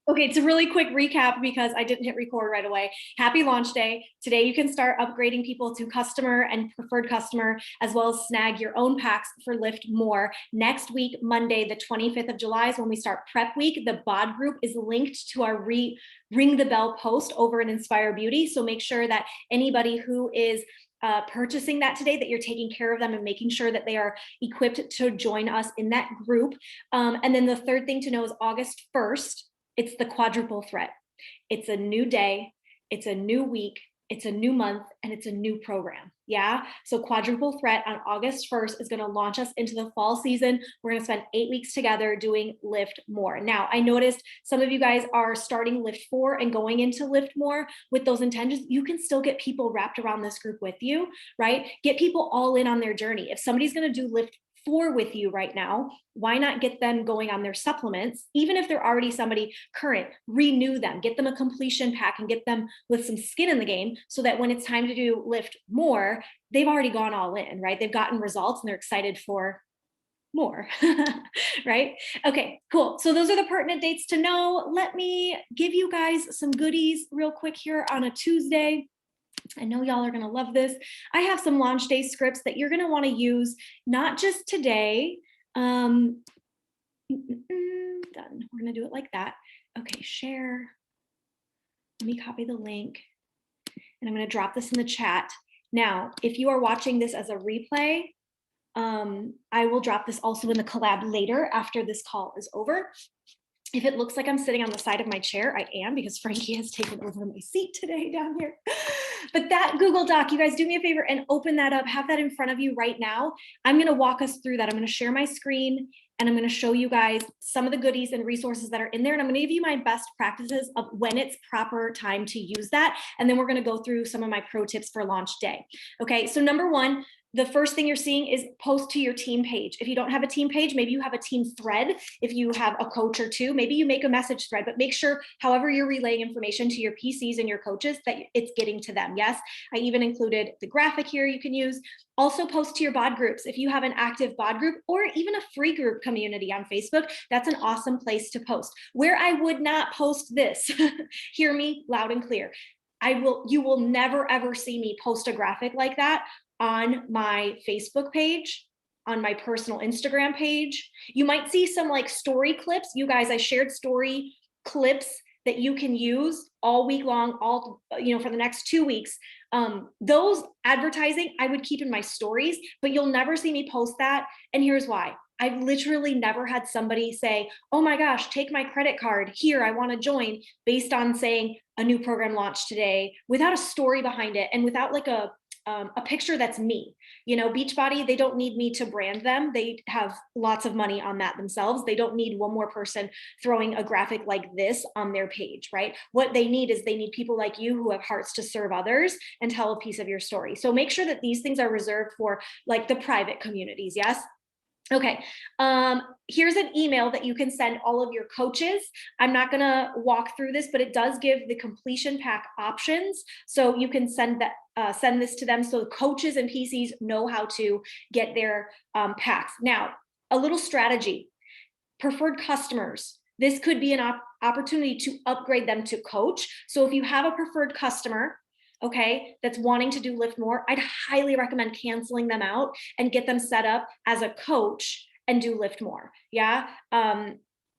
Okay, it's a really quick recap because I didn't hit record right away. Happy launch day. Today you can start upgrading people to customer and preferred customer, as well as snag your own packs for Lift More. Next week, Monday, the 25th of July is when we start prep week. The bod group is linked to our ring the bell post over in Inspire Beauty. So make sure that anybody who is purchasing that today, that you're taking care of them and making sure that they are equipped to join us in that group. And then the third thing to know is August 1st, it's the quadruple threat. It's a new day, it's a new week, it's a new month, and it's a new program. Yeah. So quadruple threat on August 1st is going to launch us into the fall season. We're going to spend 8 weeks together doing Lift More. Now, I noticed some of you guys are starting Lift 4 and going into Lift More with those intentions. You can still get people wrapped around this group with you, right? Get people all in on their journey. If somebody's going to do Lift 4 with you right now, why not get them going on their supplements? Even if they're already somebody current, renew them, get them a completion pack and get them with some skin in the game so that when it's time to do Lift More, they've already gone all in, right? They've gotten results and they're excited for more, right? Okay, cool. So those are the pertinent dates to know. Let me give you guys some goodies real quick here on a Tuesday. I know y'all are going to love this. I have some launch day scripts that you're going to want to use, not just today. Done. We're going to do it like that. Okay, share. Let me copy the link. And I'm going to drop this in the chat. Now, if you are watching this as a replay, I will drop this also in the collab later after this call is over. If it looks like I'm sitting on the side of my chair, I am, because Frankie has taken over my seat today down here. But that Google Doc, you guys do me a favor and open that up. Have that in front of you right now. I'm going to walk us through that. I'm going to share my screen and I'm going to show you guys some of the goodies and resources that are in there. And I'm going to give you my best practices of when it's proper time to use that. And then we're going to go through some of my pro tips for launch day. Okay, so number one, the first thing you're seeing is post to your team page. If you don't have a team page, maybe you have a team thread. If you have a coach or two, maybe you make a message thread, but make sure however you're relaying information to your PCs and your coaches that it's getting to them. Yes, I even included the graphic here you can use. Also post to your bod groups. If you have an active bod group or even a free group community on Facebook, that's an awesome place to post. Where I would not post this, hear me loud and clear. You will never ever see me post a graphic like that on my Facebook page, on my personal Instagram page. You might see some like story clips. You guys, I shared story clips that you can use all week long, for the next 2 weeks. Those advertising I would keep in my stories, but you'll never see me post that. And here's why. I've literally never had somebody say, oh my gosh, take my credit card here, I want to join, based on saying a new program launched today, without a story behind it and without like a picture that's me. Beachbody, they don't need me to brand them. They have lots of money on that themselves. They don't need one more person throwing a graphic like this on their page, right? What they need is they need people like you who have hearts to serve others and tell a piece of your story. So make sure that these things are reserved for like the private communities. Yes. Okay, here's an email that you can send all of your coaches. I'm not gonna walk through this, but it does give the completion pack options. So you can send this to them so coaches and PCs know how to get their packs. Now, a little strategy, preferred customers. This could be an opportunity to upgrade them to coach. So if you have a preferred customer, okay, that's wanting to do Lift More, I'd highly recommend canceling them out and get them set up as a coach and do Lift More. Yeah.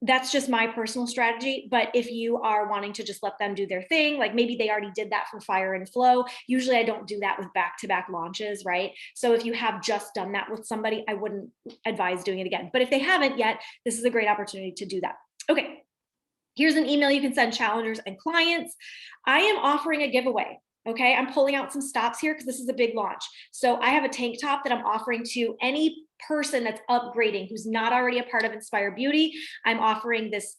That's just my personal strategy. But if you are wanting to just let them do their thing, like maybe they already did that for Fire and Flow. Usually I don't do that with back-to-back launches, right? So if you have just done that with somebody, I wouldn't advise doing it again. But if they haven't yet, this is a great opportunity to do that. Okay. Here's an email you can send challengers and clients. I am offering a giveaway. Okay, I'm pulling out some stops here because this is a big launch. So I have a tank top that I'm offering to any person that's upgrading who's not already a part of Inspire Beauty. I'm offering this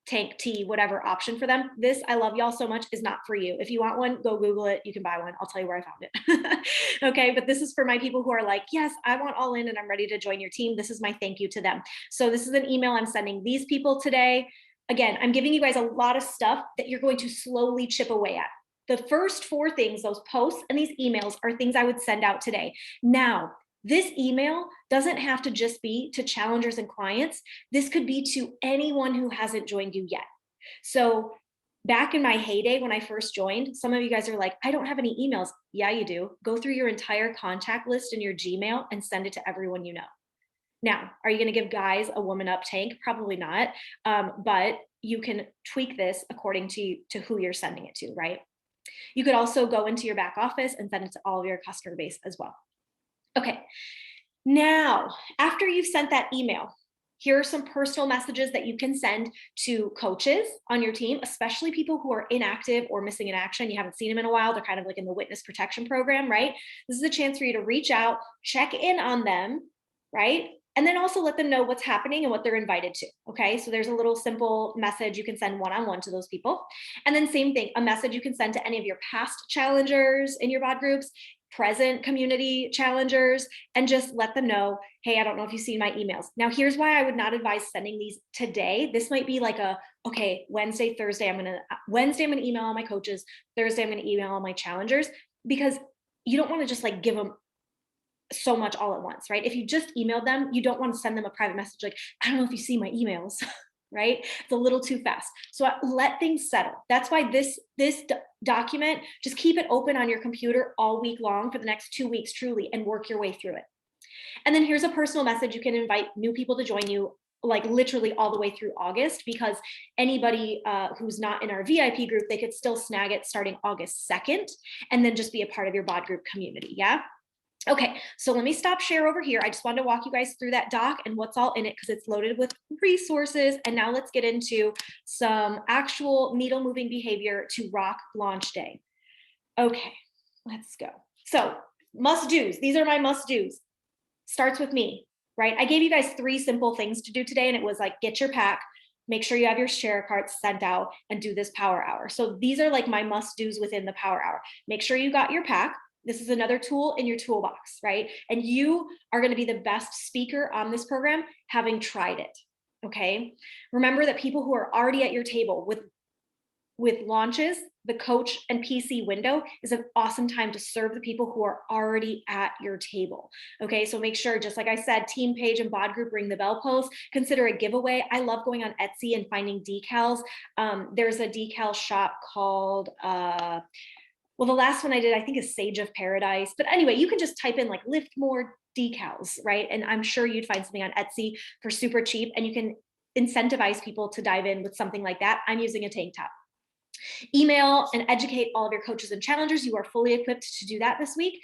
tank tee, whatever option for them. This, I love y'all so much, is not for you. If you want one, go Google it. You can buy one. I'll tell you where I found it. Okay, but this is for my people who are like, yes, I want all in and I'm ready to join your team. This is my thank you to them. So this is an email I'm sending these people today. Again, I'm giving you guys a lot of stuff that you're going to slowly chip away at. The first 4 things, those posts and these emails, are things I would send out today. Now, this email doesn't have to just be to challengers and clients. This could be to anyone who hasn't joined you yet. So back in my heyday, when I first joined, some of you guys are like, I don't have any emails. Yeah, you do. Go through your entire contact list in your Gmail and send it to everyone you know. Now, are you going to give guys a woman up tank? Probably not. But you can tweak this according to who you're sending it to, right? You could also go into your back office and send it to all of your customer base as well. Okay. Now, after you've sent that email, here are some personal messages that you can send to coaches on your team, especially people who are inactive or missing in action. You haven't seen them in a while. They're kind of like in the witness protection program, right? This is a chance for you to reach out, check in on them, right? And then also let them know what's happening and what they're invited to. Okay. So there's a little simple message you can send one-on-one to those people. And then same thing, a message you can send to any of your past challengers in your BOD groups, present community challengers, and just let them know, hey, I don't know if you've seen my emails. Now, here's why I would not advise sending these today. This might be like okay, Wednesday, Thursday, I'm gonna email all my coaches. Thursday, I'm gonna email all my challengers, because you don't want to just like give them so much all at once, right? If you just emailed them, you don't want to send them a private message like, I don't know if you see my emails, right? It's a little too fast. So let things settle. That's why this document, just keep it open on your computer all week long for the next 2 weeks, truly, and work your way through it. And then here's a personal message. You can invite new people to join you, like literally all the way through August, because anybody who's not in our VIP group, they could still snag it starting August 2nd, and then just be a part of your BOD group community. Yeah. Okay, so let me stop share over here. I just wanted to walk you guys through that doc and what's all in it, because it's loaded with resources. And now let's get into some actual needle moving behavior to rock launch day. Okay, let's go. So must do's. These are my must do's. Starts with me, right? I gave you guys 3 simple things to do today, and it was like, get your pack, make sure you have your share cards sent out, and do this power hour. So these are like my must do's within the power hour. Make sure you got your pack. This is another tool in your toolbox, right? And you are going to be the best speaker on this program having tried it. Okay. Remember that people who are already at your table with launches, the coach and PC window is an awesome time to serve the people who are already at your table. Okay, so make sure, just like I said, team page and BOD group, ring the bell post, consider a giveaway. I love going on Etsy and finding decals. There's a decal shop called, well, the last one I did, I think, is Sage of Paradise. But anyway, you can just type in like lift more decals, right? And I'm sure you'd find something on Etsy for super cheap, and you can incentivize people to dive in with something like that. I'm using a tank top. Email and educate all of your coaches and challengers. You are fully equipped to do that this week.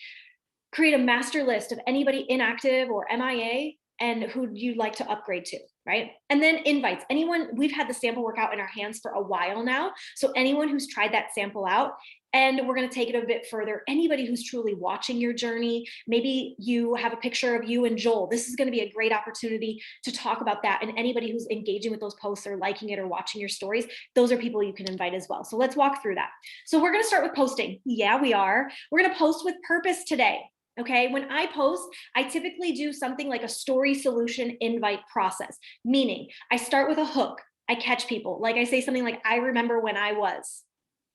Create a master list of anybody inactive or MIA and who you'd like to upgrade to, right? And then invites. Anyone, we've had the sample workout in our hands for a while now. So anyone who's tried that sample out, and we're going to take it a bit further. Anybody who's truly watching your journey, maybe you have a picture of you and Joel. This is going to be a great opportunity to talk about that. And anybody who's engaging with those posts or liking it or watching your stories, those are people you can invite as well. So let's walk through that. So we're going to start with posting. Yeah, we are. We're going to post with purpose today. Okay, when I post, I typically do something like a story solution invite process, meaning I start with a hook. I catch people. Like I say something like, I remember when I was,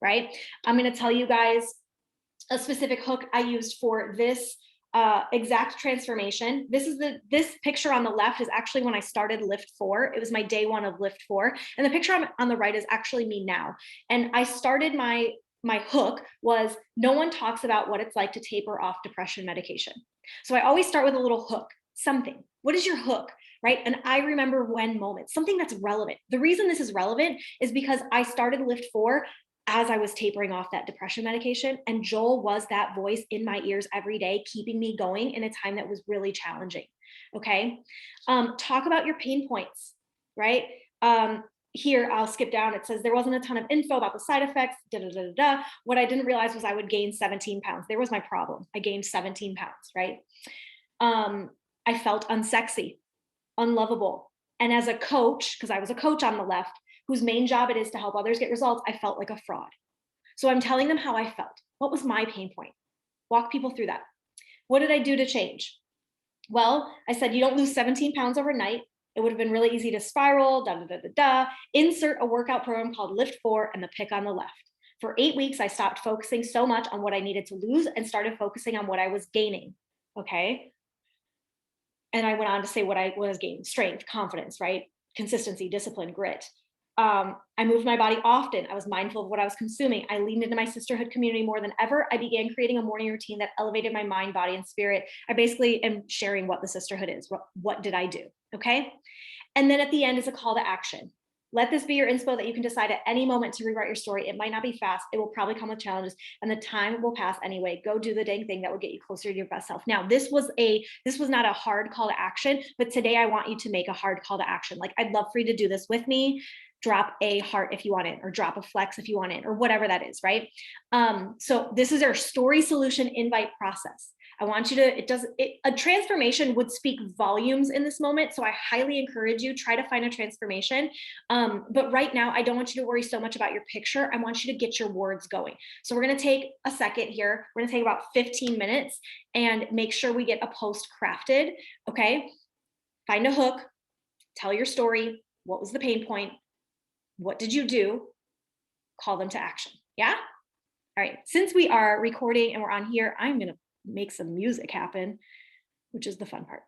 right? I'm going to tell you guys a specific hook I used for this exact transformation. This picture on the left is actually when I started Lift 4. It was my day 1 of Lift 4. And the picture on the right is actually me now. And I started my hook was, no one talks about what it's like to taper off depression medication. So I always start with a little hook, something. What is your hook, right? And I remember when moment, something that's relevant. The reason this is relevant is because I started Lift 4 as I was tapering off that depression medication. And Joel was that voice in my ears every day, keeping me going in a time that was really challenging. Okay. Talk about your pain points, right? Here, I'll skip down. It says there wasn't a ton of info about the side effects. What I didn't realize was I would gain 17 pounds. There was my problem. I gained 17 pounds, right? I felt unsexy, unlovable. And as a coach, because I was a coach on the left, whose main job it is to help others get results, I felt like a fraud. So I'm telling them how I felt. What was my pain point? Walk people through that. What did I do to change? Well, I said, you don't lose 17 pounds overnight. It would have been really easy to spiral, Insert a workout program called Lift 4 and the pick on the left. For 8 weeks, I stopped focusing so much on what I needed to lose and started focusing on what I was gaining, okay? And I went on to say what I was gaining: strength, confidence, right? Consistency, discipline, grit. I moved my body often. I was mindful of what I was consuming. I leaned into my sisterhood community more than ever. I began creating a morning routine that elevated my mind, body, and spirit. I basically am sharing what the sisterhood is. What did I do? Okay. And then at the end is a call to action. Let this be your inspo that you can decide at any moment to rewrite your story. It might not be fast. It will probably come with challenges, and the time will pass anyway. Go do the dang thing that will get you closer to your best self. Now, this was not a hard call to action, but today I want you to make a hard call to action. Like, I'd love for you to do this with me. Drop a heart if you want it, or drop a flex if you want it, or whatever that is, right? So this is our story solution invite process. I want you to, a transformation would speak volumes in this moment. So I highly encourage you, try to find a transformation. But right now, I don't want you to worry so much about your picture. I want you to get your words going. So we're going to take a second here. We're going to take about 15 minutes and make sure we get a post crafted. Okay. Find a hook, tell your story. What was the pain point? What did you do? Call them to action. Yeah. All right. Since we are recording and we're on here, I'm going to make some music happen, which is the fun part.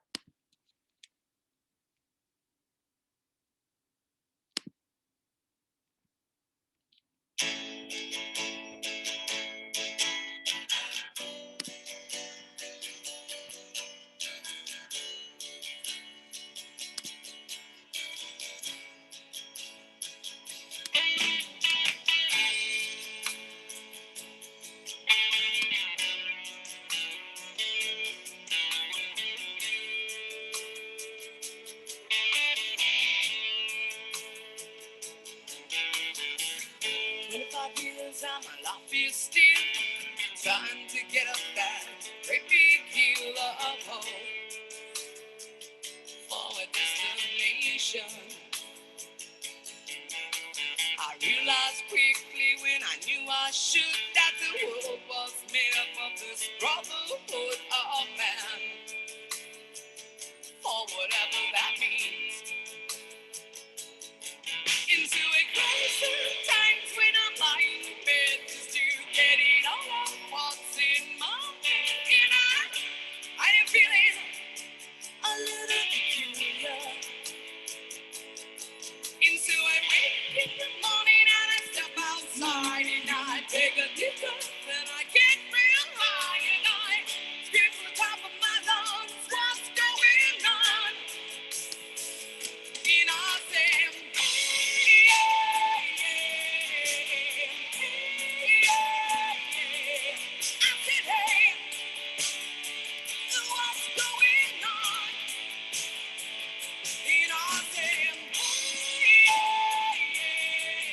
Time to get up that great big hill of hope for a destination. I realized quickly when I knew I should that the world was made up of this brotherhood of man, or whatever that means. Into a closer times when I'm lying in bed just to get it all out what's in my head. And I am feeling a little peculiar. And so I wake in the morning and I step outside and I take a deep breath and I get real high and I scream from the top of my lungs, what's going on? And I say, yeah, yeah, yeah. I said, hey, what's going on? And I said, yeah, yeah.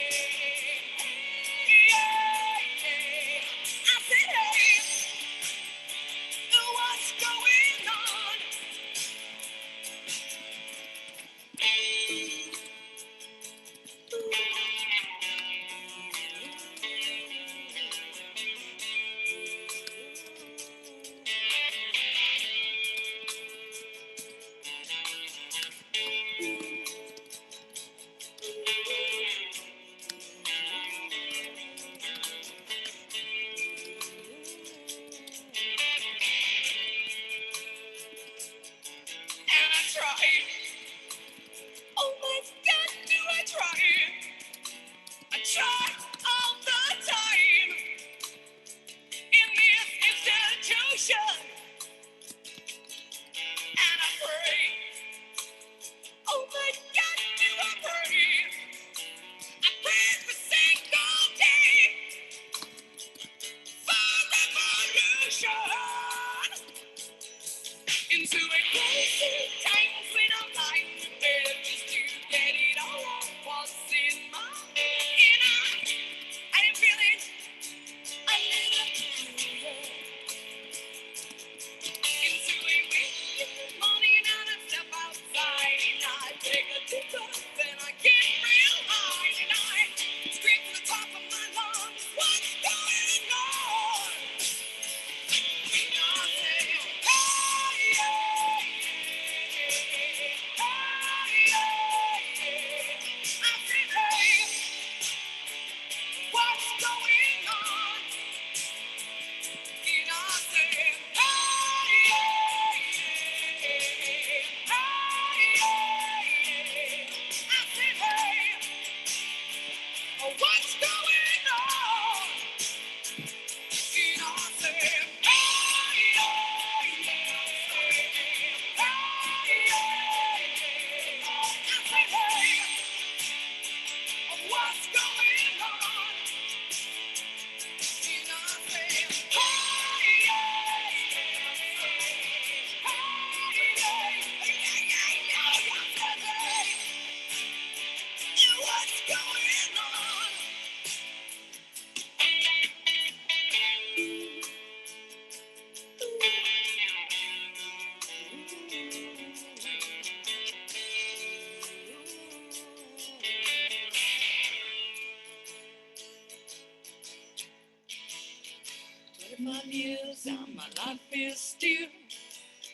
my years and my life is still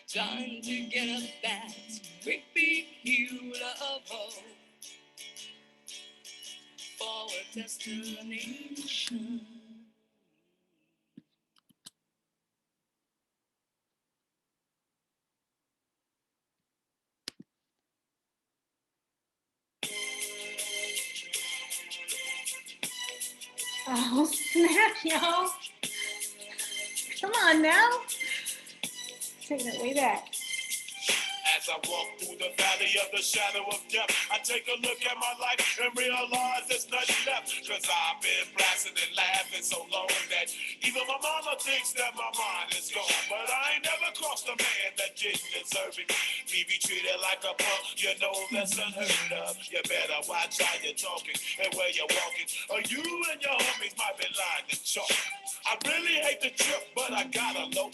trying to get up that great big hill of hope for a destination. Oh, snap, y'all. Come on now. Taking it way back. As I walk through the valley of the shadow of death, I take a look at my life and realize there's nothing left. Cause I've been blasting and laughing so long that even my mama thinks that my mind is gone. But I ain't never crossed a man that didn't deserve it. Me be treated like a punk, you know that's unheard of. You better watch how you're talking and where you're walking, or you and your homies might be lying to chalk. I really hate the trip, but I gotta low.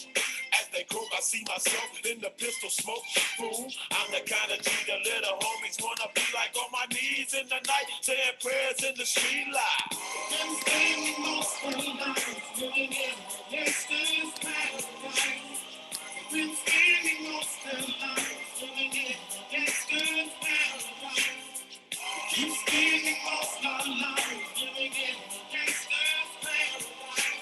As they croak, I see myself in the pistol smoke. Fool, I'm the kind of G the little homies wanna be like, on my knees in the night, saying prayers in the street light. Been spending most of the night living in yesterday's paradise. Been spending most of the night living in yesterday's paradise. Been spending most of the night living in yesterday's paradise.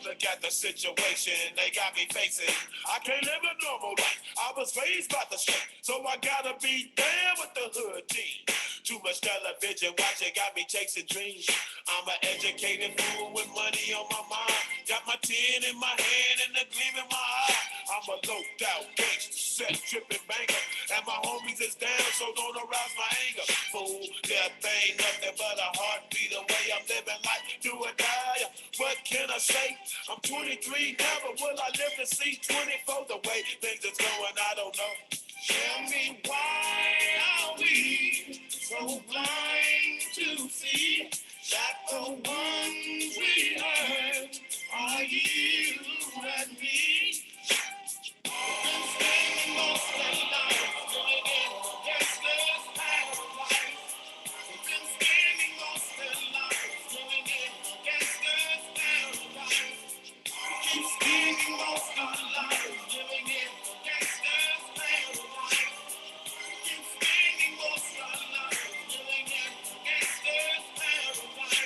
Look at the situation they got me facing. I can't live a normal life. I was raised by the street, so I gotta be down with the hood team. Too much television watching got me chasing dreams. I'm an educated fool with money on my mind. Got my tin in my hand and a gleam in my eye. I'm a loped out gangster, set tripping banker, and my homies is down, so don't arouse my anger. Fool, death ain't nothing but a heartbeat away. I'm living life, do or die. What can I say? I'm 23 now, but will I live to see 24? The way things is going, I don't know. Tell me why are we so blind to see that the ones we hurt are you and me? Been spending most of the night living in yesterday's paradise. Been spending most of the night living in yesterday's paradise. Keep spending most of the night living in yesterday's paradise. Keep spending most of the night living in yesterday's paradise.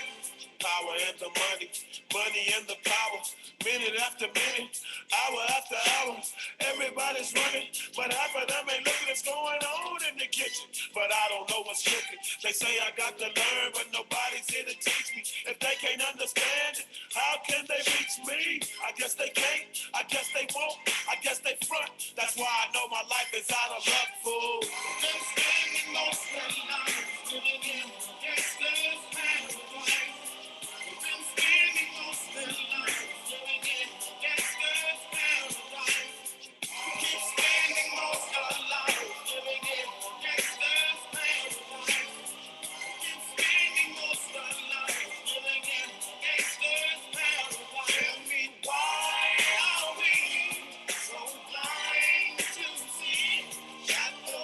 Power and the money, money and the power. Minute after minute, hour after hour, everybody's running, but half of them ain't looking what's going on in the kitchen. But I don't know what's cooking. They say I got to learn, but nobody's here to teach me. If they can't understand it, how can they reach me? I guess they can't, I guess they won't, I guess they front. That's why I know my life is out of luck, fool. Been spending most of the night living in yesterday's paradise. Been spending most of the night living in yesterday's paradise. Keep spending most of the night living in yesterday's paradise. Keep spending most of the night living in yesterday's paradise. Tell me why are we so blind to see that the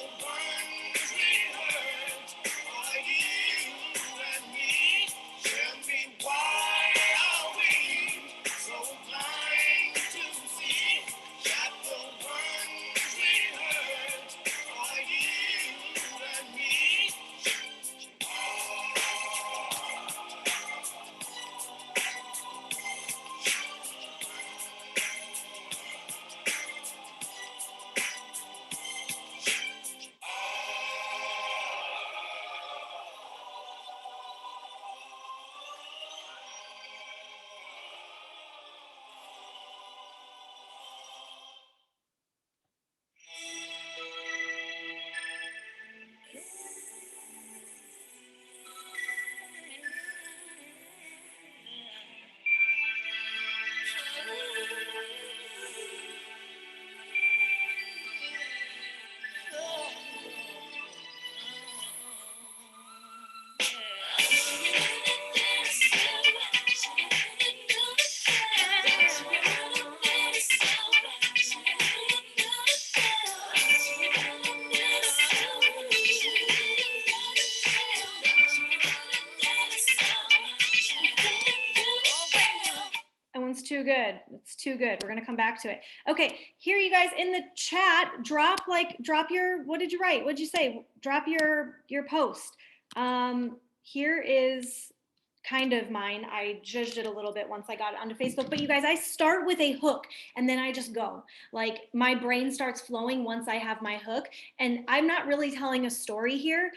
too good. It's too good. We're going to come back to it. Okay. Here, you guys in the chat, drop your, what did you write? What'd you say? Drop your post. Here is kind of mine. I judged it a little bit once I got it onto Facebook, but you guys, I start with a hook and then I just go. Like my brain starts flowing once I have my hook, and I'm not really telling a story here.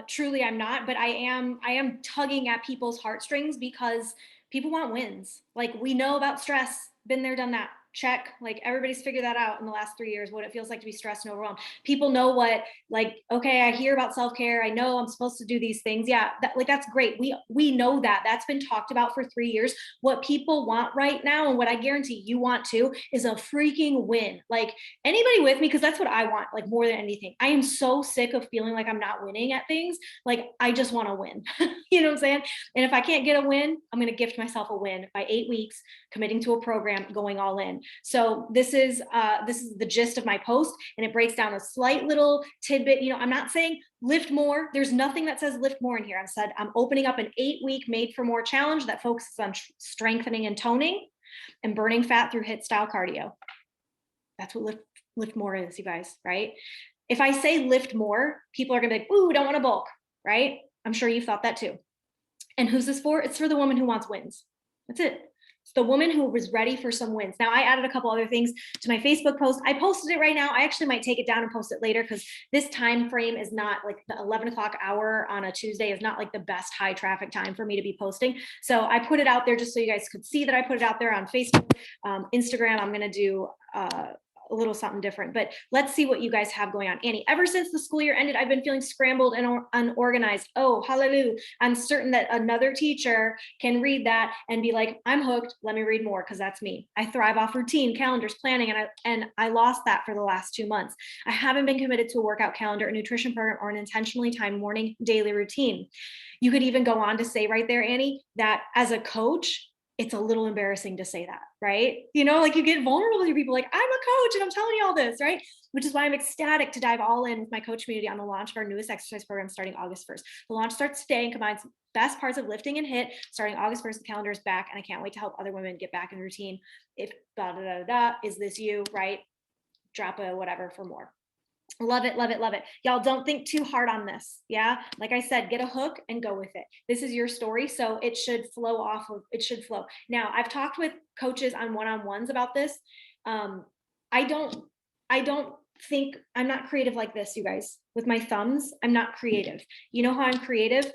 Truly I'm not, but I am tugging at people's heartstrings because people want wins. Like we know about stress, been there, done that. Check. Like everybody's figured that out in the last 3 years, what it feels like to be stressed and overwhelmed. People know what, like, okay, I hear about self-care. I know I'm supposed to do these things. Yeah, that's great. We know that. That's been talked about for 3 years. What people want right now, and what I guarantee you want too, is a freaking win. Like anybody with me, because that's what I want, like more than anything. I am so sick of feeling like I'm not winning at things. Like I just want to win. You know what I'm saying? And if I can't get a win, I'm going to gift myself a win by 8 weeks, committing to a program, going all in. So this is the gist of my post, and it breaks down a slight little tidbit. You know, I'm not saying lift more. There's nothing that says lift more in here. I've said I'm opening up an 8-week Made for More challenge that focuses on strengthening and toning and burning fat through HIIT style cardio. That's what lift more is, you guys, right? If I say lift more, people are gonna be like, ooh, don't want to bulk, right? I'm sure you've thought that too. And who's this for? It's for the woman who wants wins. That's it. It's the woman who was ready for some wins. Now, I added a couple other things to my Facebook post. I posted it right now. I actually might take it down and post it later because this time frame is not like the 11 o'clock hour on a Tuesday is not like the best high traffic time for me to be posting. So I put it out there just so you guys could see that I put it out there on Facebook. Instagram, I'm going to do a little something different, but let's see what you guys have going on. Annie, ever since the school year ended, I've been feeling scrambled and unorganized. Oh, hallelujah. I'm certain that another teacher can read that and be like, I'm hooked. Let me read more, because that's me. I thrive off routine, calendars, planning, and I lost that for the last 2 months. I haven't been committed to a workout calendar, a nutrition program, or an intentionally timed morning daily routine. You could even go on to say right there, Annie, that as a coach, it's a little embarrassing to say that, right? You know, like you get vulnerable to people like, I'm a coach and I'm telling you all this, right? Which is why I'm ecstatic to dive all in with my coach community on the launch of our newest exercise program starting August 1st. The launch starts today and combines best parts of lifting and HIIT. Starting August 1st, the calendar is back, and I can't wait to help other women get back in routine. If is this you, right? Drop a whatever for more. Love it, love it, love it. Y'all don't think too hard on this. Yeah. Like I said, get a hook and go with it. This is your story. So it should flow it should flow. Now, I've talked with coaches on one-on-ones about this. I don't think I'm not creative like this, you guys. With my thumbs, I'm not creative. You know how I'm creative?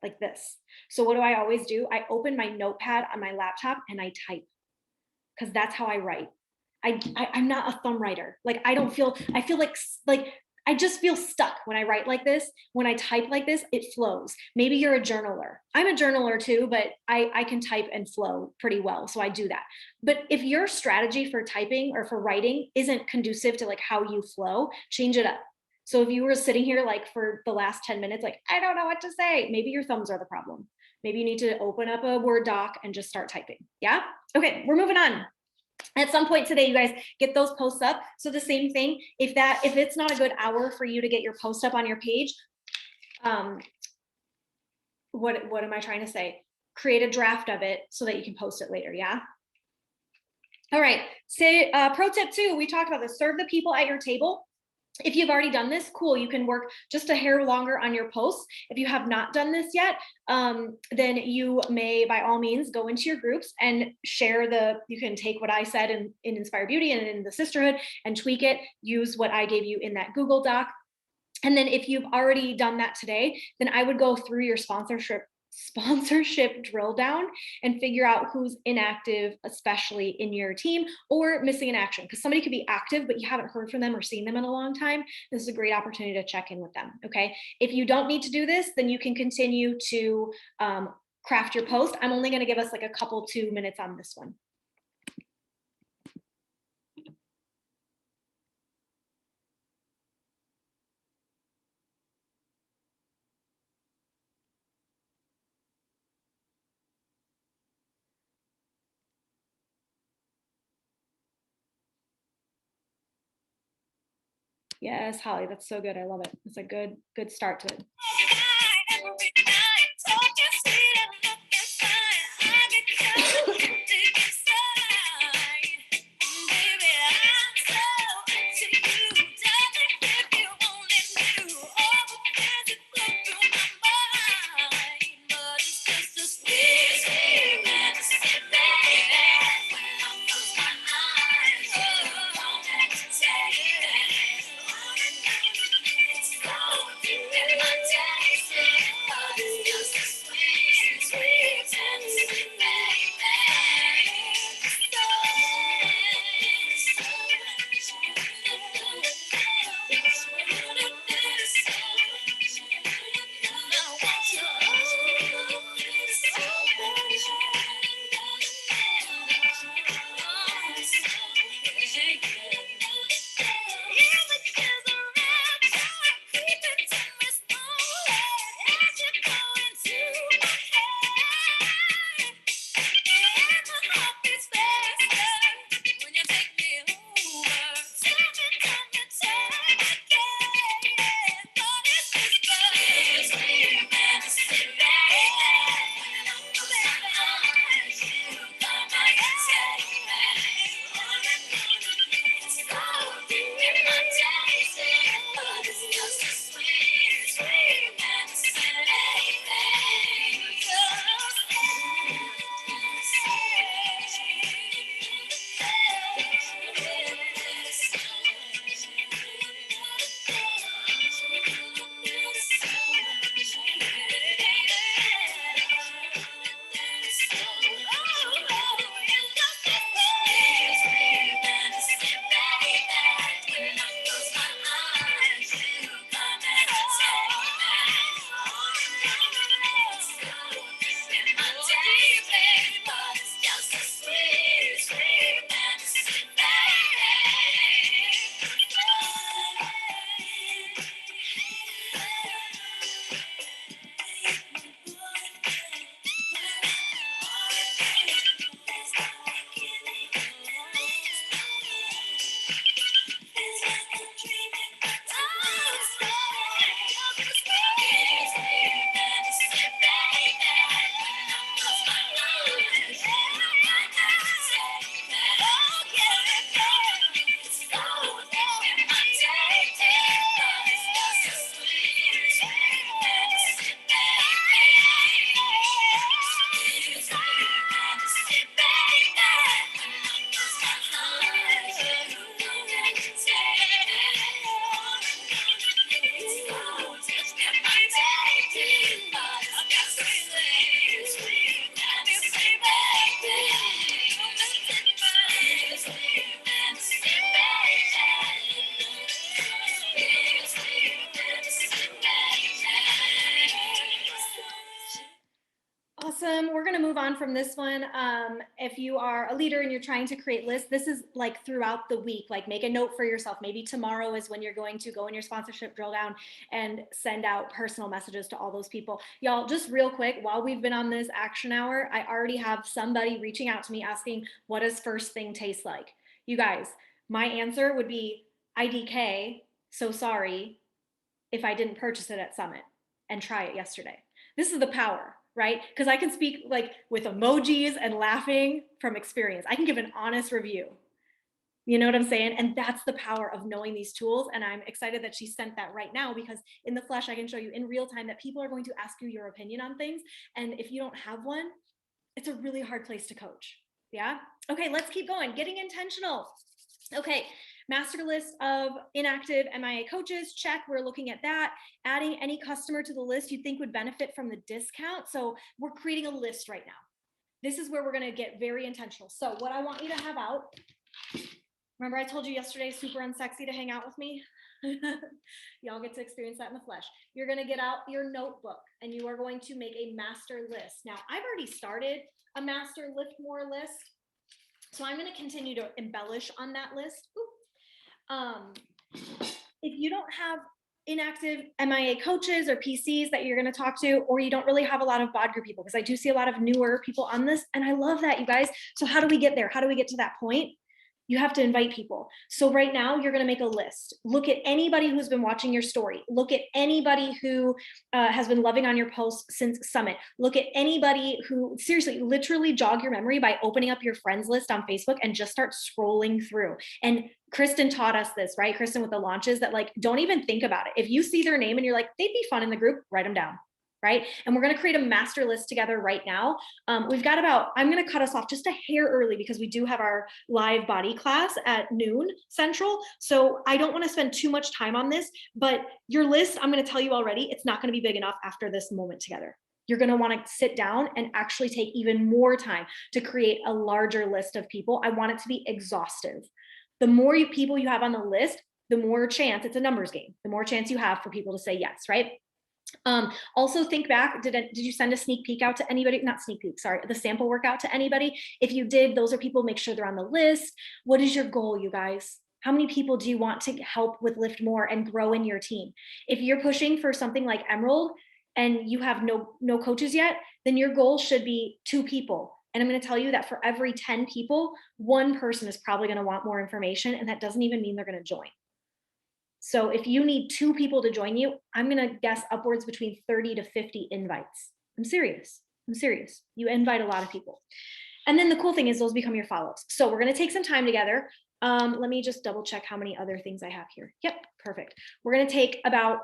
Like this. So what do I always do? I open my notepad on my laptop and I type, because that's how I write. I'm not a thumb writer. Like I feel like I just feel stuck when I write like this. When I type like this, it flows. Maybe you're a journaler. I'm a journaler too, but I can type and flow pretty well. So I do that. But if your strategy for typing or for writing isn't conducive to like how you flow, change it up. So if you were sitting here like for the last 10 minutes, like, I don't know what to say, maybe your thumbs are the problem. Maybe you need to open up a Word doc and just start typing. Yeah. Okay. We're moving on. At some point today, you guys get those posts up. So the same thing, if it's not a good hour for you to get your post up on your page, what am I trying to say? Create a draft of it so that you can post it later. Yeah. All right. Say pro tip 2, we talked about this. Serve the people at your table. If you've already done this, cool, you can work just a hair longer on your posts. If you have not done this yet, then you may, by all means, go into your groups and share you can take what I said in Inspire Beauty and in the Sisterhood and tweak it, use what I gave you in that Google Doc. And then if you've already done that today, then I would go through your sponsorship drill down and figure out who's inactive, especially in your team, or missing in action, because somebody could be active but you haven't heard from them or seen them in a long time. This is a great opportunity to check in with them. Okay, if you don't need to do this, then you can continue to craft your post. I'm only going to give us like a couple 2 minutes on this one. Yes, Holly, that's so good. I love it. It's a good start to it. move on from this one. If you are a leader and you're trying to create lists, this is like throughout the week, like make a note for yourself. Maybe tomorrow is when you're going to go in your sponsorship drill down and send out personal messages to all those people. Y'all, just real quick, while we've been on this action hour, I already have somebody reaching out to me asking, what does first thing taste like? You guys, my answer would be IDK, so sorry if I didn't purchase it at Summit and try it yesterday. This is the power, right? Because I can speak like with emojis and laughing from experience. I can give an honest review. You know what I'm saying? And that's the power of knowing these tools. And I'm excited that she sent that right now, because in the flesh, I can show you in real time that people are going to ask you your opinion on things. And if you don't have one, it's a really hard place to coach. Yeah. Okay, let's keep going. Getting intentional. Okay, master list of inactive MIA coaches, check, we're looking at that. Adding any customer to the list you think would benefit from the discount. So we're creating a list right now. This is where we're gonna get very intentional. So what I want you to have out, remember I told you yesterday, super unsexy to hang out with me? Y'all get to experience that in the flesh. You're gonna get out your notebook and you are going to make a master list. Now, I've already started a master Lift More list, so I'm gonna continue to embellish on that list. If you don't have inactive MIA coaches or PCs that you're going to talk to, or you don't really have a lot of bod group people, because I do see a lot of newer people on this, and I love that, you guys. So how do we get there? How do we get to that point? You have to invite people. So right now you're going to make a list. Look at anybody who's been watching your story. Look at anybody who has been loving on your posts since Summit. Look at anybody who, seriously, literally jog your memory by opening up your friends list on Facebook and just start scrolling through. And Kristen taught us this, right? Kristen with the launches, that like, don't even think about it. If you see their name and you're like, they'd be fun in the group, write them down. Right? And we're going to create a master list together right now. We've got about, I'm going to cut us off just a hair early because we do have our live body class at noon Central. So I don't want to spend too much time on this, but your list, I'm going to tell you already, it's not going to be big enough after this moment together. You're going to want to sit down and actually take even more time to create a larger list of people. I want it to be exhaustive. The more people you have on the list, the more chance, it's a numbers game, the more chance you have for people to say yes, right? Also think back, did you send a sneak peek out to anybody? Not sneak peek, sorry, the sample workout to anybody? If you did, those are people, make sure they're on the list. What is your goal, you guys? How many people do you want to help with Lift More and grow in your team? If you're pushing for something like Emerald and you have no coaches yet, then your goal should be 2 people. And I'm going to tell you that for every 10 people, 1 person is probably going to want more information, and that doesn't even mean they're going to join. So if you need 2 people to join you, I'm going to guess upwards between 30 to 50 invites. I'm serious. You invite a lot of people. And then the cool thing is those become your follow-ups. So we're going to take some time together. Let me just double check how many other things I have here. Yep, perfect. We're going to take about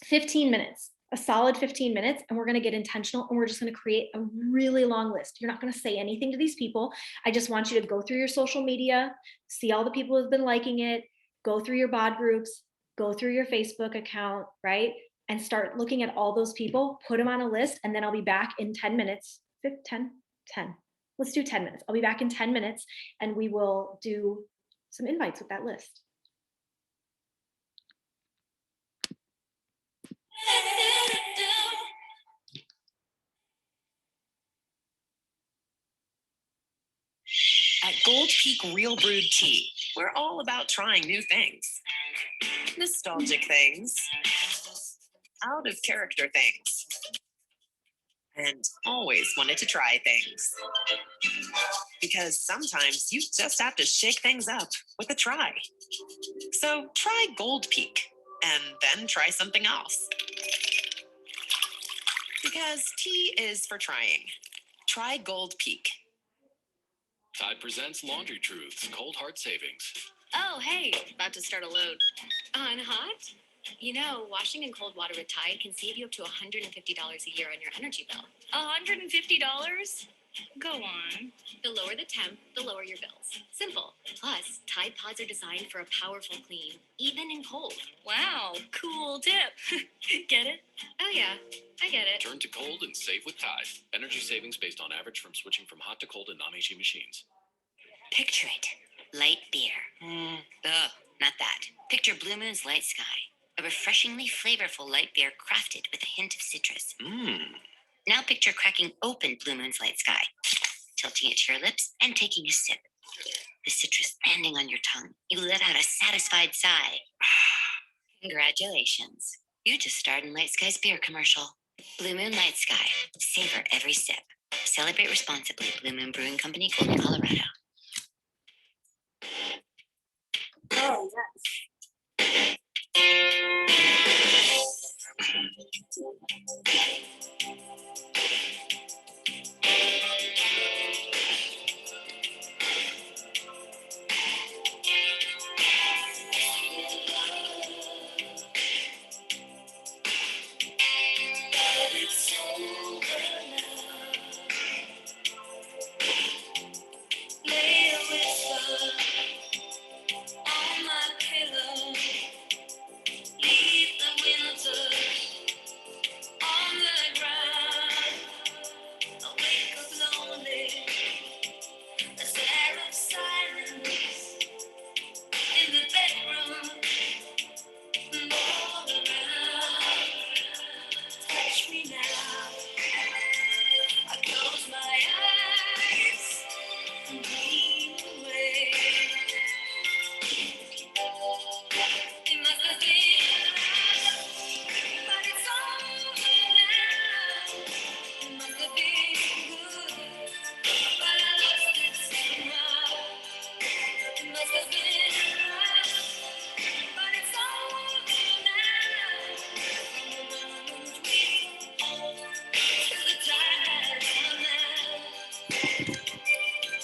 15 minutes, a solid 15 minutes, and we're going to get intentional, and we're just going to create a really long list. You're not going to say anything to these people. I just want you to go through your social media, see all the people who've been liking it, go through your bod groups, go through your Facebook account, right? And start looking at all those people, put them on a list, and then I'll be back in 10 minutes, 10. Let's do 10 minutes. I'll be back in 10 minutes and we will do some invites with that list. At Gold Peak Real Brewed Tea, we're all about trying new things. Nostalgic things. Out of character things. And always wanted to try things. Because sometimes you just have to shake things up with a try. So try Gold Peak and then try something else. Because tea is for trying. Try Gold Peak. Tide presents Laundry Truths, Cold Heart Savings. Oh, hey, about to start a load. On hot? You know, washing in cold water with Tide can save you up to $150 a year on your energy bill. $150? Go on. The lower the temp, the lower your bills. Simple. Plus, Tide Pods are designed for a powerful clean, even in cold. Wow, cool tip. Get it? Oh yeah, I get it. Turn to cold and save with Tide. Energy savings based on average from switching from hot to cold in non-HE machines. Picture it. Light beer. Not that. Picture Blue Moon's Light Sky. A refreshingly flavorful light beer crafted with a hint of citrus. Now picture cracking open Blue Moon's light sky, tilting it to your lips and taking a sip. The citrus landing on your tongue. You let out a satisfied sigh. Congratulations. You just starred in Light Sky's beer commercial. Blue Moon Light Sky. Savor every sip. Celebrate responsibly. Blue Moon Brewing Company, Golden, Colorado. Oh, It's over now. Lay a whisper on my pillow. Leave the winter on the ground. I wake up lonely, a stare of silence in the bedroom. All around, touch me now. I close my eyes and dream away. It must have been love, but it's over now. It must have been good, but I lost it somehow. It must have been love, but it's over now. From the moment we to the time now.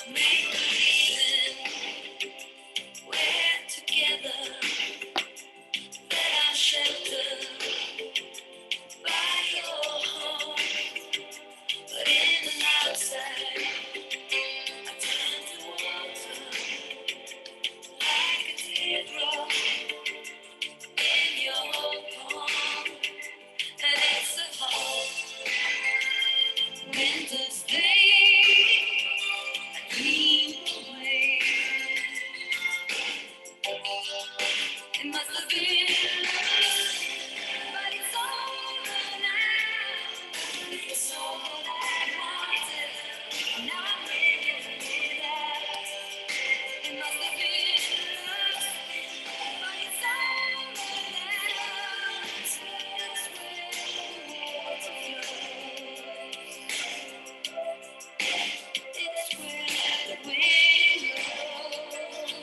Make believing we're together, that our shelter by your home. But in and outside, I turn to water like a teardrop in your palm. And it's a hot winter's day. I dream away. It must have been love, but it's over now. It's all I wanted. Now I'm living without. It must have been love, but it's over now. It's where the water flows. It's where the wind blows.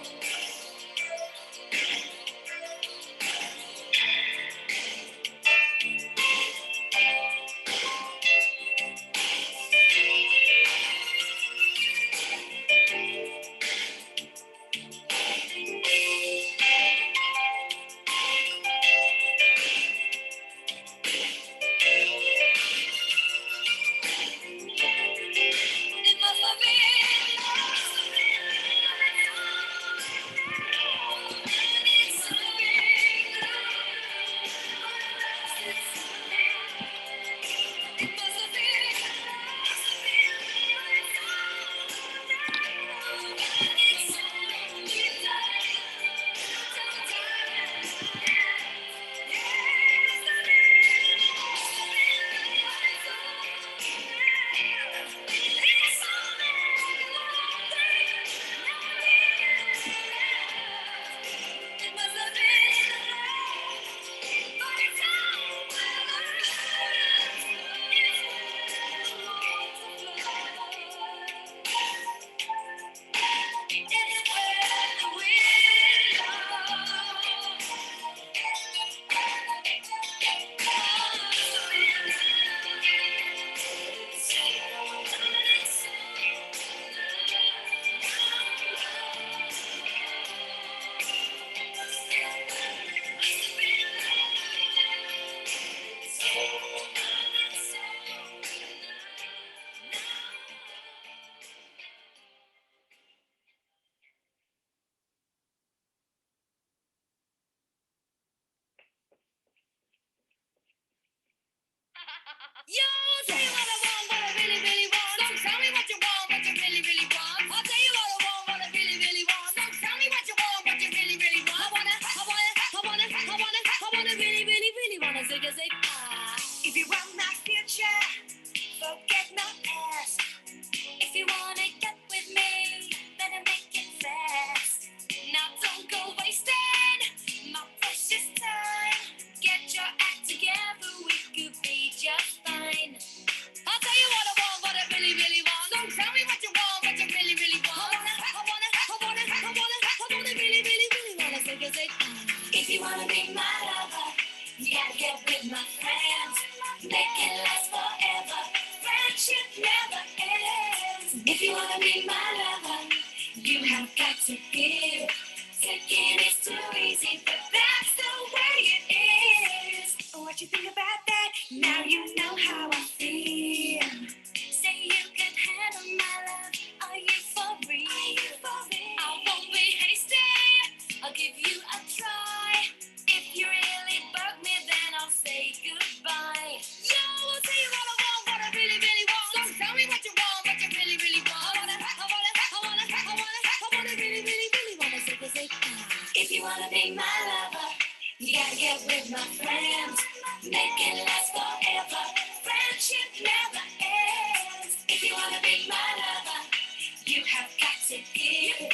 If you wanna be my lover, you gotta get with my friends. Make it last forever. Friendship never ends. If you wanna be my lover, you have got to give. Taking is too easy, but that's the way it is. What you think about that? Now you know how I feel. Say you can handle my love. Are you for real? I won't be hasty. I'll give you a try. If you really bug me, then I'll say goodbye. Yo, I'll tell you what I want, what I really, really want. So tell me what you want, what you really, really want. I wanna really, really, really wanna say. If you wanna be my lover, you gotta get with my friends. Make it last forever. Friendship never ends. If you wanna be my lover, you have got to give.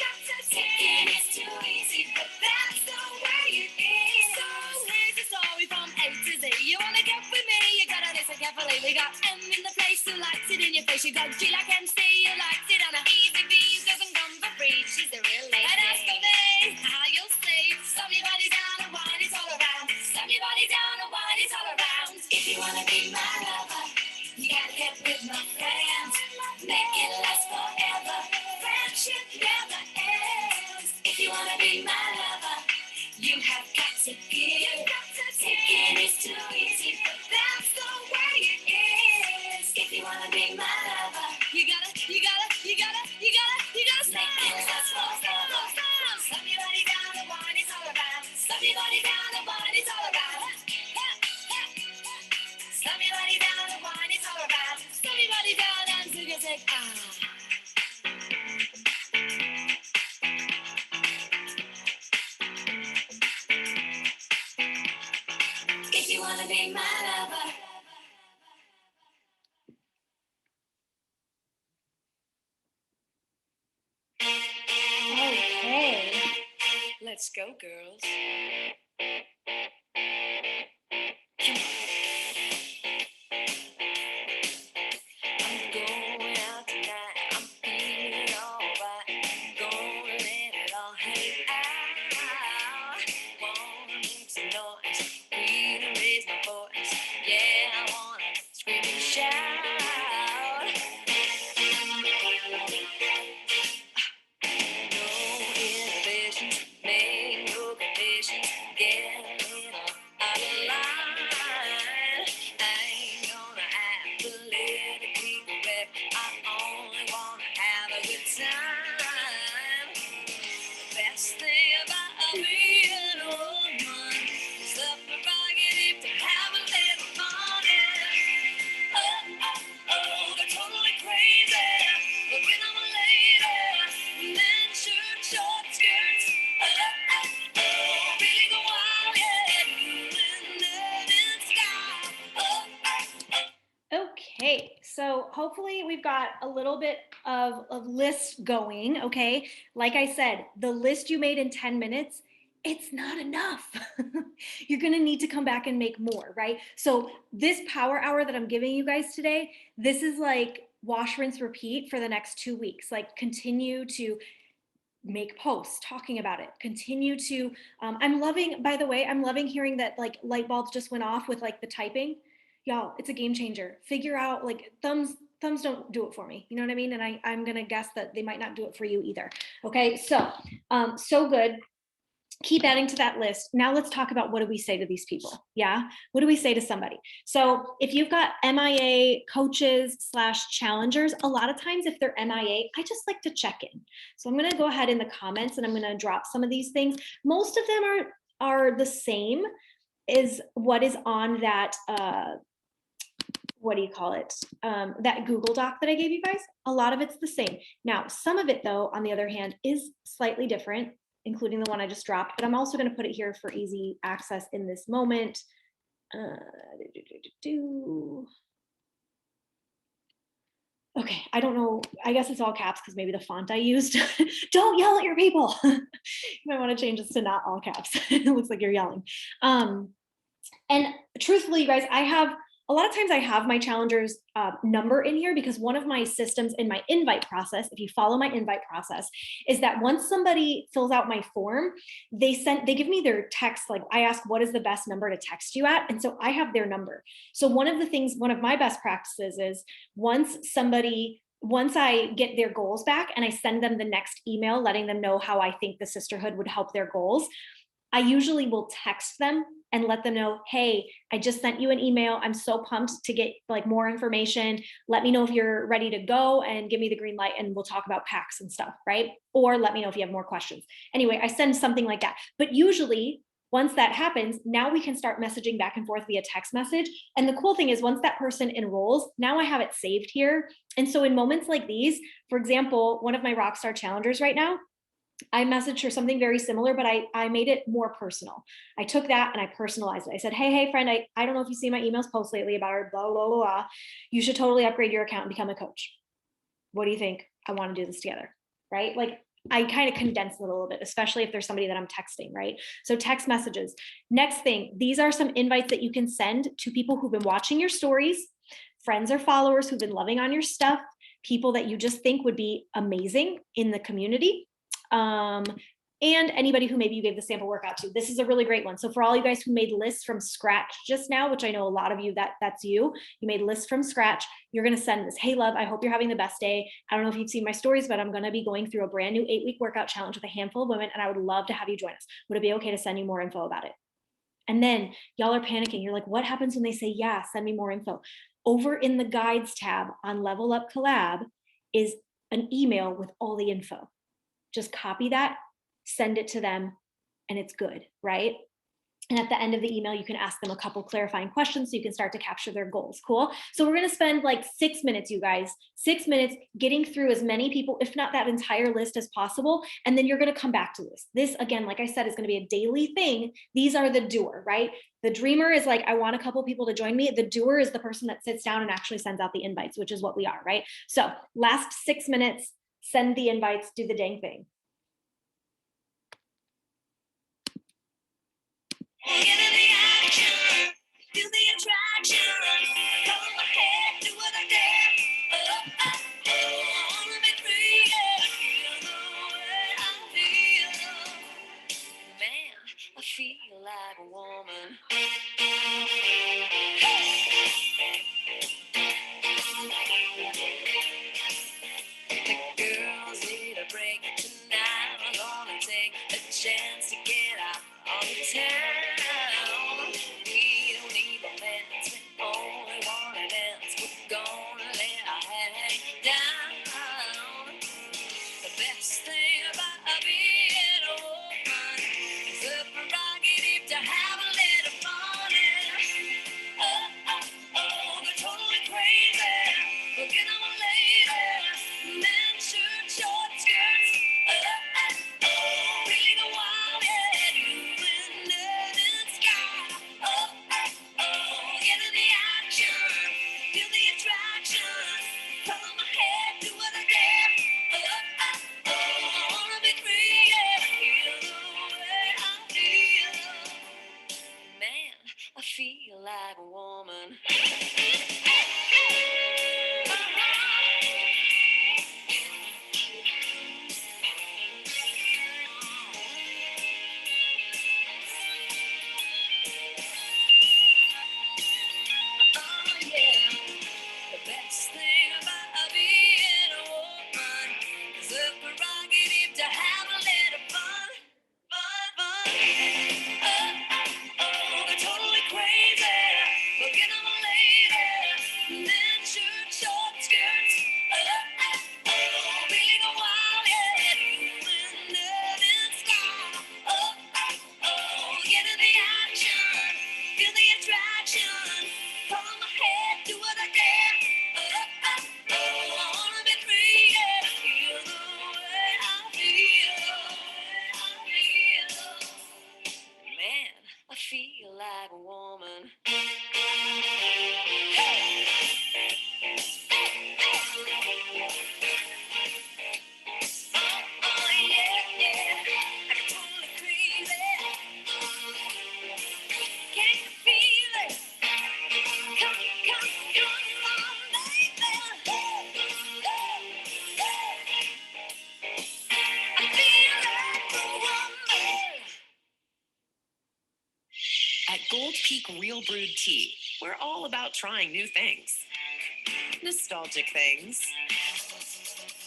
Taking is too easy, but that's the way it is. So here's the story from A to Z. You wanna get with me, you gotta listen carefully. We got M in the place who likes it in your face. You got G like MC, you likes it on a easy V. Doesn't come for free, she's a real lady. And as for me, how you'll say, slam your body down and wine is all around. Slam your body down and wine is all around. If you wanna be my lover, you gotta get with my friends. Make it last forever. Friendship never ends. If you wanna be my lover, you have got to give. Taking is too easy, but that's the way it is. If you wanna be my lover, you gotta make it last forever. Slam your body down, the wine is all around. Slam your body down, the wine is all around. Slam your body down, the wine is all around. Slam your body down and take a sec. If you wanna be my lover. Okay. Let's go, girls. I'm going out tonight. I'm feeling alright. Gonna let it all hang out. Wanna make some noise. Really raise my voice. Yeah, I wanna scream and shout. No inhibitions, make no conditions. Get a little out of line. I ain't gonna act politically correct. I only wanna have a good time. Best thing about being a woman is the prerogative to have a little fun. They're totally crazy. But when I'm a lady, men shirt, short skirts. Really go wild, yeah. Doing that in style. Okay, so hopefully we've got a little bit of a list going, okay? Like I said, the list you made in 10 minutes, it's not enough. You're gonna need to come back and make more, right? So this power hour that I'm giving you guys today, this is like wash, rinse, repeat for the next 2 weeks. Like continue to make posts talking about it, continue to I'm loving, by the way, I'm loving hearing that like light bulbs just went off with like the typing. Y'all, it's a game changer. Figure out, like, thumbs don't do it for me, you know what I mean? And I'm gonna guess that they might not do it for you either. Okay, so so good. Keep adding to that list. Now let's talk about, what do we say to these people? Yeah, what do we say to somebody? So if you've got MIA coaches / challengers, a lot of times if they're MIA, I just like to check in. So I'm going to go ahead in the comments and I'm going to drop some of these things. Most of them are the same as what is on that what do you call it? That Google Doc that I gave you guys. A lot of it's the same. Now, some of it though, on the other hand, is slightly different, including the one I just dropped, but I'm also going to put it here for easy access in this moment. Okay, I don't know. I guess it's all caps because maybe the font I used. Don't yell at your people. You might want to change this to not all caps. It looks like you're yelling. And truthfully, you guys, I have a lot of times I have my challenger's number in here because one of my systems in my invite process, if you follow my invite process, is that once somebody fills out my form, they give me their text. Like I ask, what is the best number to text you at? And so I have their number. So one of my best practices is once I get their goals back and I send them the next email letting them know how I think the sisterhood would help their goals, I usually will text them and let them know, hey, I just sent you an email. I'm so pumped to get like more information. Let me know if you're ready to go and give me the green light and we'll talk about packs and stuff, right? Or let me know if you have more questions. Anyway, I send something like that. But usually once that happens, now we can start messaging back and forth via text message. And the cool thing is once that person enrolls, now I have it saved here. And so in moments like these, for example, one of my Rockstar challengers right now, I messaged her something very similar, but I made it more personal. I took that and I personalized it. I said, hey, friend, I don't know if you see my emails post lately about our blah, blah, blah, blah. You should totally upgrade your account and become a coach. What do you think? I want to do this together, right? Like I kind of condensed it a little bit, especially if there's somebody that I'm texting, right? So text messages. Next thing, these are some invites that you can send to people who've been watching your stories, friends or followers who've been loving on your stuff, people that you just think would be amazing in the community. And anybody who maybe you gave the sample workout to. This is a really great one. So for all you guys who made lists from scratch just now, which I know a lot of you, that's you made lists from scratch, you're going to send this. Hey, love, I hope you're having the best day. I don't know if you've seen my stories, but I'm going to be going through a brand new 8-week workout challenge with a handful of women, and I would love to have you join us. Would it be okay to send you more info about it? And then y'all are panicking. You're like, what happens when they say, yeah, send me more info? Over in the guides tab on Level Up Collab is an email with all the info. Just copy that, send it to them, and it's good, right? And at the end of the email, you can ask them a couple clarifying questions so you can start to capture their goals. Cool. So we're going to spend like 6 minutes, you guys, 6 minutes getting through as many people, if not that entire list as possible. And then you're going to come back to this. This, again, like I said, is going to be a daily thing. These are the doer, right? The dreamer is like, I want a couple people to join me. The doer is the person that sits down and actually sends out the invites, which is what we are, right? So last 6 minutes, send the invites, do the dang thing. Get in the action, feel the attraction. Hold my head, do what I dare. I wanna be free, yeah. Feel the way I feel. Man, I feel like a woman. The girls need a break tonight. I'm gonna take a chance to get out on the town. We don't need romance, we only wanna dance. We're gonna let our hang down. The best thing about being a woman is the prerogative to have a little fun. They're totally crazy. Look at them ladies. Men, shirt, short skirts. Really go wild, yeah. Doing dirt and sky. Get in the action. Feel the attraction. Color my head, do what I dare. I wanna be free, yeah. Feel the way I feel. Man, I feel like a woman. Oh, yeah. The best thing about being a woman is the prerogative to have a little fun. They're totally crazy. Look at them ladies. Men, shirt, short skirts. Really go wild, yeah. Doing dirt and sky. Get in the action. Feel the attraction. Color my head, do what I dare. I wanna be free, yeah. Feel the way I feel. Man, I feel like a woman. Oh, yeah, yeah. I'm totally crazy. Can you feel it? Come At Gold Peak Real Brewed Tea, we're all about trying new things. Nostalgic things.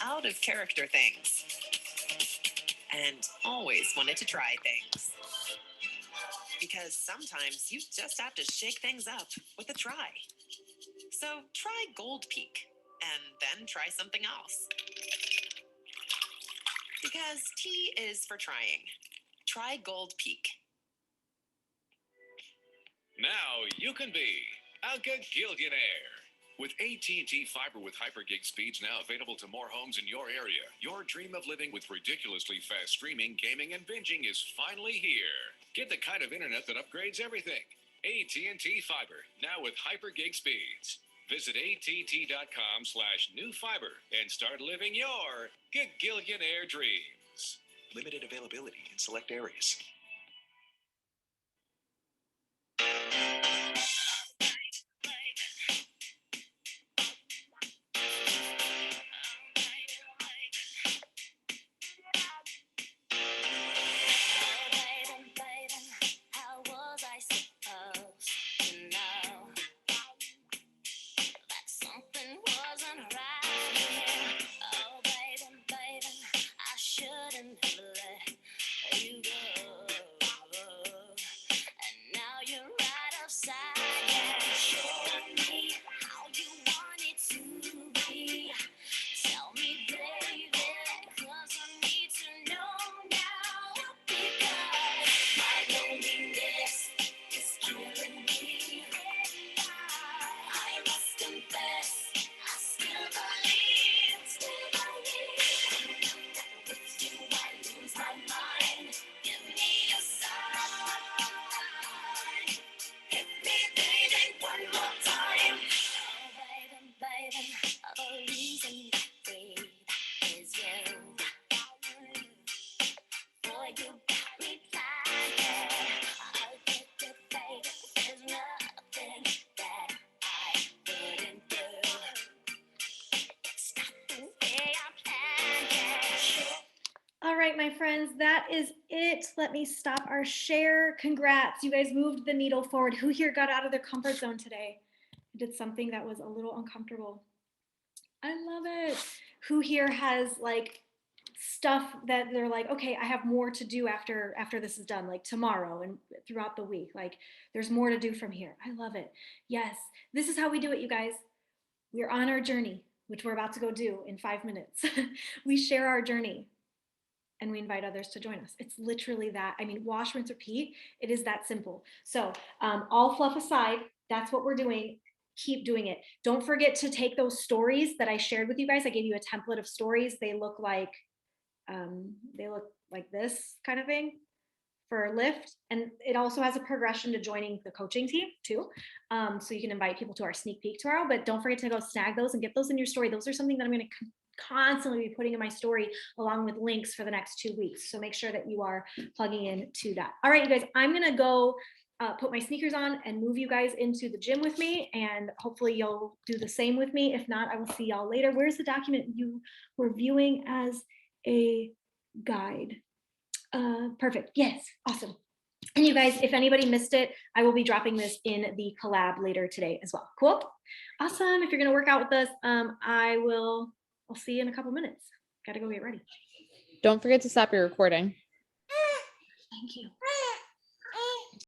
Out of character things. And always wanted to try things. Because sometimes you just have to shake things up with a try. So try Gold Peak and then try something else. Because tea is for trying. Try Gold Peak. Now you can be a gagillionaire. With AT&T Fiber with hypergig speeds now available to more homes in your area, your dream of living with ridiculously fast streaming, gaming, and binging is finally here. Get the kind of internet that upgrades everything. AT&T Fiber, now with hypergig speeds. Visit att.com/new fiber and start living your gagillionaire dreams. Limited availability in select areas. All right, my friends, that is it. Let me stop our share. Congrats, you guys moved the needle forward. Who here got out of their comfort zone today? Did something that was a little uncomfortable. I love it. Who here has like stuff that they're like, okay, I have more to do after this is done, like tomorrow and throughout the week. Like there's more to do from here. I love it. Yes, this is how we do it, you guys. We're on our journey, which we're about to go do in 5 minutes. We share our journey and we invite others to join us. It's literally that. I mean, wash, rinse, repeat. It is that simple. So all fluff aside, that's what we're doing. Keep doing it. Don't forget to take those stories that I shared with you guys. I gave you a template of stories. They look like this kind of thing for Liift. And it also has a progression to joining the coaching team too. So you can invite people to our sneak peek tomorrow, but don't forget to go snag those and get those in your story. Those are something that I'm going to constantly be putting in my story along with links for the next 2 weeks. So make sure that you are plugging in to that. All right, you guys, I'm going to go put my sneakers on and move you guys into the gym with me. And hopefully you'll do the same with me. If not, I will see y'all later. Where's the document you were viewing as a guide? Perfect. Yes. Awesome. And you guys, if anybody missed it, I will be dropping this in the collab later today as well. Cool. Awesome. If you're going to work out with us, I'll see you in a couple minutes. Got to go get ready. Don't forget to stop your recording. Thank you.